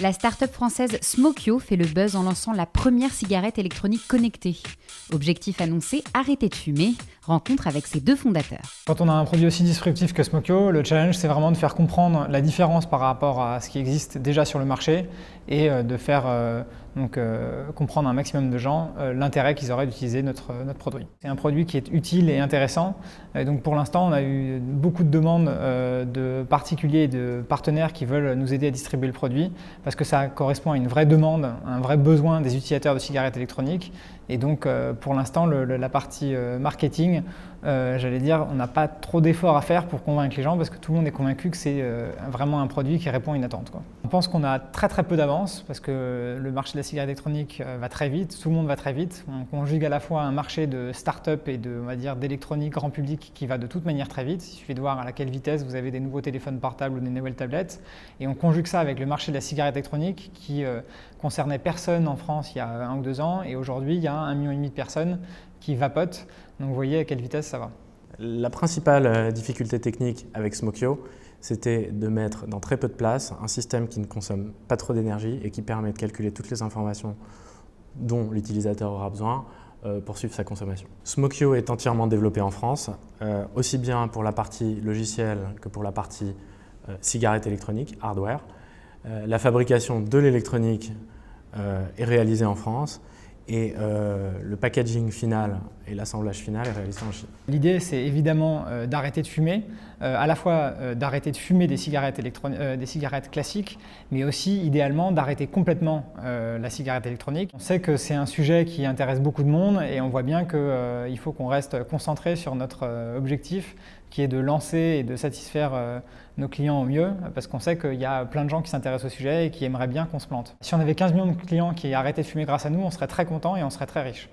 La start-up française Smokyo fait le buzz en lançant la première cigarette électronique connectée. Objectif annoncé, arrêter de fumer. Rencontre avec ses deux fondateurs. Quand on a un produit aussi disruptif que Smokyo, le challenge c'est vraiment de faire comprendre la différence par rapport à ce qui existe déjà sur le marché et de faire comprendre à un maximum de gens l'intérêt qu'ils auraient d'utiliser notre produit. C'est un produit qui est utile et intéressant. Et donc pour l'instant, on a eu beaucoup de demandes de particuliers et de partenaires qui veulent nous aider à distribuer le produit parce que ça correspond à une vraie demande, un vrai besoin des utilisateurs de cigarettes électroniques. Et donc pour l'instant, la partie marketing, j'allais dire, on n'a pas trop d'efforts à faire pour convaincre les gens parce que tout le monde est convaincu que c'est vraiment un produit qui répond à une attente, quoi. On pense qu'on a très peu d'avance parce que le marché de la cigarette électronique va très vite, tout le monde va très vite. On conjugue à la fois un marché de start-up et on va dire, d'électronique grand public qui va de toute manière très vite. Il suffit de voir à laquelle vitesse vous avez des nouveaux téléphones portables ou des nouvelles tablettes. Et on conjugue ça avec le marché de la cigarette électronique qui concernait personne en France il y a 1 ou 2 ans. Et aujourd'hui, il y a 1,5 million de personnes qui vapotent. Donc vous voyez à quelle vitesse ça va. La principale difficulté technique avec Smokyo, c'était de mettre dans très peu de place un système qui ne consomme pas trop d'énergie et qui permet de calculer toutes les informations dont l'utilisateur aura besoin pour suivre sa consommation. Smokyo est entièrement développé en France, aussi bien pour la partie logicielle que pour la partie cigarette électronique, hardware. La fabrication de l'électronique est réalisée en France. Et le packaging final et l'assemblage final est réalisé en Chine. L'idée, c'est évidemment d'arrêter de fumer, à la fois d'arrêter de fumer des cigarettes classiques, mais aussi idéalement d'arrêter complètement la cigarette électronique. On sait que c'est un sujet qui intéresse beaucoup de monde et on voit bien qu'il faut qu'on reste concentré sur notre objectif qui est de lancer et de satisfaire nos clients au mieux, parce qu'on sait qu'il y a plein de gens qui s'intéressent au sujet et qui aimeraient bien qu'on se plante. Si on avait 15 millions de clients qui arrêtaient de fumer grâce à nous, on serait très contents et on serait très riches.